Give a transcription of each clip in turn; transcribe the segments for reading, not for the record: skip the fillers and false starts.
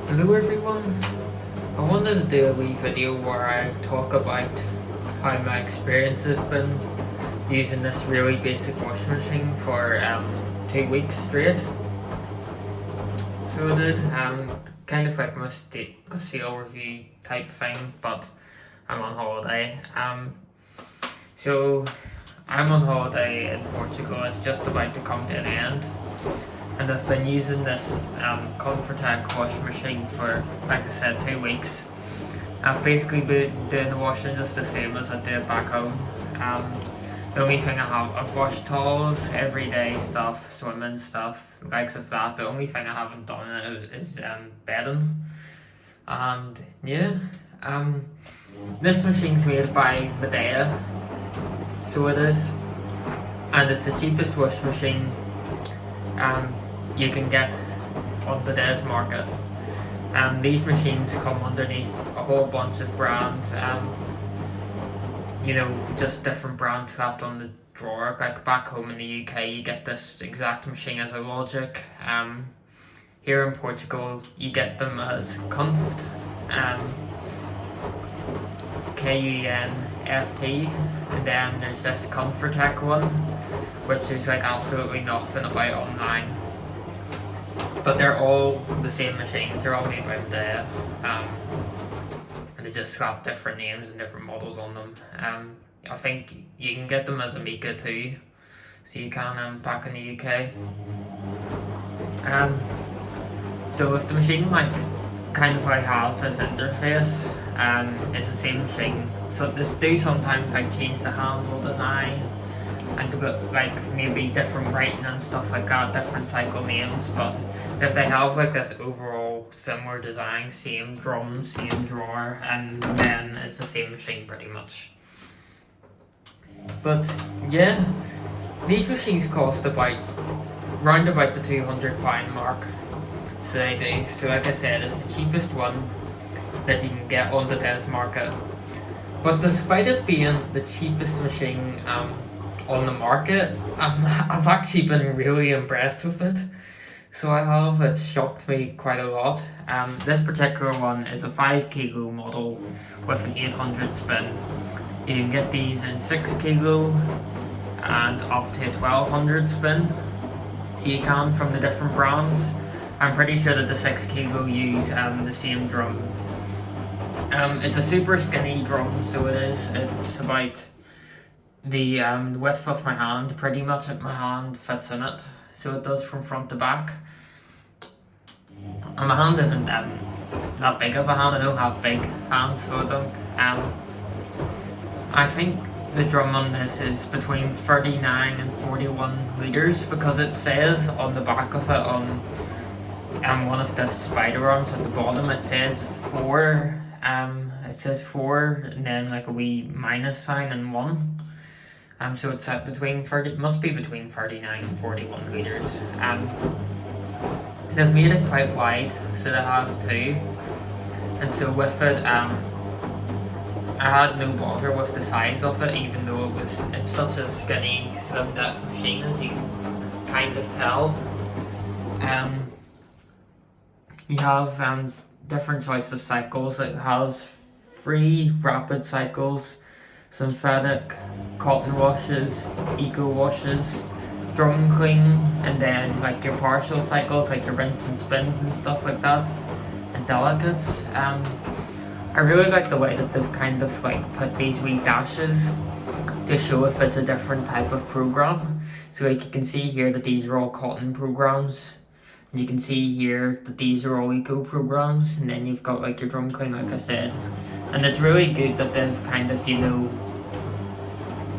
Hello everyone, I wanted to do a wee video where I talk about how my experience has been using this really basic washing machine for 2 weeks straight. So I did kind of like a sale review type thing, but I'm on holiday. So I'm on holiday in Portugal, it's just about to come to an end. And I've been using this Confortec washing machine for, like I said, 2 weeks. I've basically been doing the washing just the same as I do it back home. The only thing I've washed towels, everyday stuff, swimming stuff, likes of that. The only thing I haven't done is bedding. And yeah, this machine's made by Medea, so it is. And it's the cheapest washing machine you can get on the Des market. These machines come underneath a whole bunch of brands, just different brands slapped on the drawer. Like back home in the UK, you get this exact machine as a Logic. Here in Portugal, you get them as Kunft, Kunft, and then there's this Confortec one, which there's like absolutely nothing about online. But they're all the same machines, they're all made by Medea, and they just slap different names and different models on them. I think you can get them as Amica too, so you can back in the UK. So if the machine kind of has this interface, it's the same machine. So this do sometimes change the handle design and to get maybe different writing and stuff like that, different cycle names, but if they have this overall similar design, same drum, same drawer, and then it's the same machine pretty much. But yeah, these machines cost round about the £200 mark, so they do. So like I said, it's the cheapest one that you can get on the Des market. But despite it being the cheapest machine on the market, I've actually been really impressed with it. So I have, it's shocked me quite a lot. This particular one is a 5 kilo model with an 800 spin. You can get these in 6 kilo and up to 1200 spin. So you can from the different brands. I'm pretty sure that the 6 kilo use the same drum. It's a super skinny drum, so it is. It's about the width of my hand, pretty much my hand fits in it, so it does from front to back. And my hand isn't that big of a hand, I don't have big hands, so I don't. I think the drum on this is between 39 and 41 litres, because it says on the back of it, on one of the spider arms at the bottom, it says 4, and then a wee minus sign and 1. So it's at must be between 39 and 41 litres. They've made it quite wide, so they have too. And so with it, I had no bother with the size of it, even though it's such a skinny, slim neck machine, as you can kind of tell. You have different choice of cycles. It has 3 rapid cycles, synthetic, cotton washes, eco washes, drum clean, and then your partial cycles, your rinse and spins and stuff like that, and delicates. I really like the way that they've kind of put these wee dashes to show if it's a different type of program. So you can see here that these are all cotton programs, and you can see here that these are all eco programs, and then you've got your drum clean, like I said. And it's really good that they've kind of,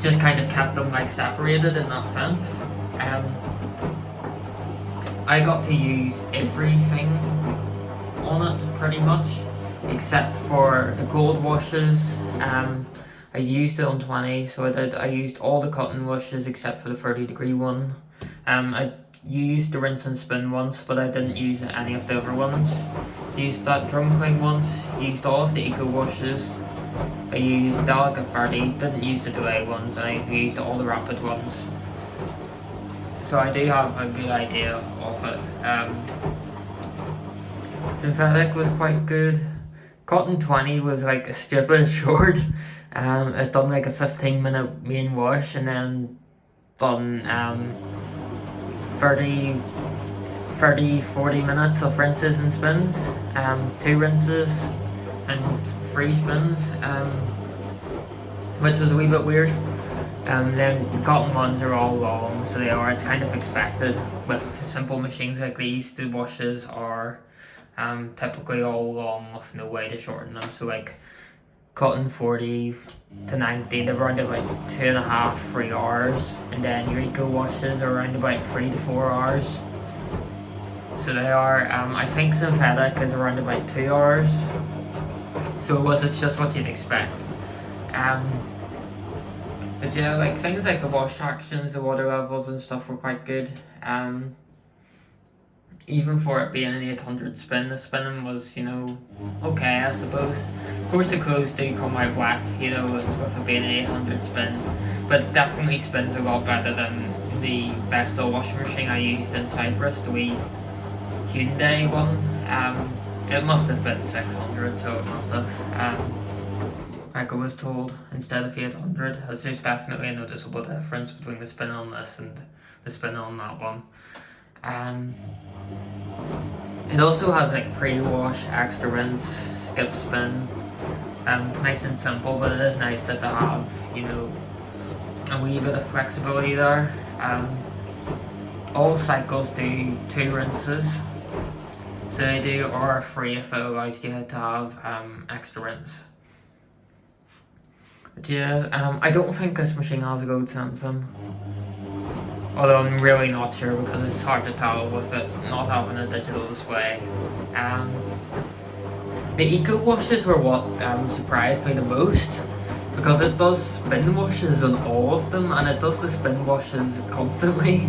just kind of kept them separated in that sense. I got to use everything on it pretty much, except for the cold washes. I used it on 20, so I used all the cotton washes except for the 30-degree one. I used the rinse and spin once, but I didn't use any of the other ones. Used that drum clean once, used all of the eco washes. I used Delicate 30, didn't use the delay ones, and I've used all the rapid ones. So I do have a good idea of it. Synthetic was quite good. Cotton 20 was like a stupid short. It done like a 15-minute main wash and then done 30, 40 minutes of rinses and spins. 2 rinses and 3 spins, which was a wee bit weird. Then the cotton ones are all long, so it's kind of expected. With simple machines like these, the washes are typically all long with no way to shorten them. So like cotton 40 to 90, they're around about 2.5, 3 hours, and then your eco washes are around about 3 to 4 hours. So they are, I think synthetic is around about 2 hours. So it's just what you'd expect. But yeah, like things like the wash actions, the water levels and stuff were quite good. Even for it being an 800 spin, the spinning was, okay, I suppose. Of course the clothes do come out wet, with it being an 800 spin. But it definitely spins a lot better than the Vestal washing machine I used in Cyprus, the wee Hyundai one. It must have been 600, so it must have. Like I was told, instead of 800, as there's definitely a noticeable difference between the spin on this and the spin on that one. It also has like pre-wash, extra rinse, skip spin. Nice and simple, but it is nice that they have, a wee bit of flexibility there. All cycles do 2 rinses, so they do, or 3 if it allows you to have extra rinse. But yeah, I don't think this machine has a load sensing. Although I'm really not sure because it's hard to tell with it not having a digital display. The eco washes were what surprised me the most, because it does spin washes on all of them and it does the spin washes constantly.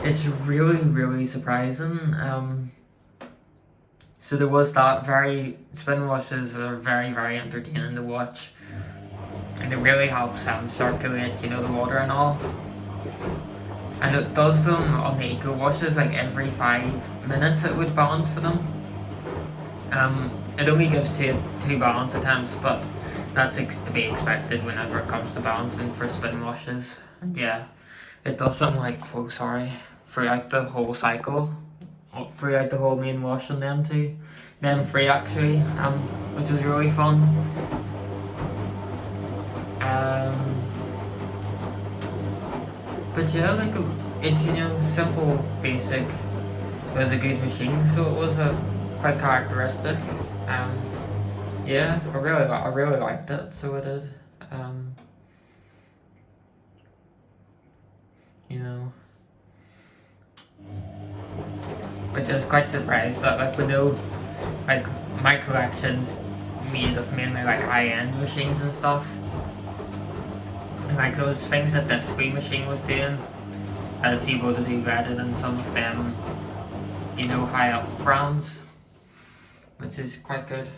It's really, really surprising. So there was that. Spin washes are very, very entertaining to watch, and it really helps circulate, the water and all. And it does them on the eco washes like every 5 minutes. It would balance for them. It only gives two balance attempts, but that's to be expected whenever it comes to balancing for spin washes. And yeah, it does something like throughout the whole cycle, throughout the whole main wash on them too. Them 3 actually, which was really fun. But yeah, like it's simple, basic. It was a good machine, so it was quite characteristic. Yeah, I really liked it, so I did. Which I was quite surprised that like my collection's made of mainly like high-end machines and stuff. And like those things that this wee machine was doing, that it's able to do better than some of them, high up brands, which is quite good.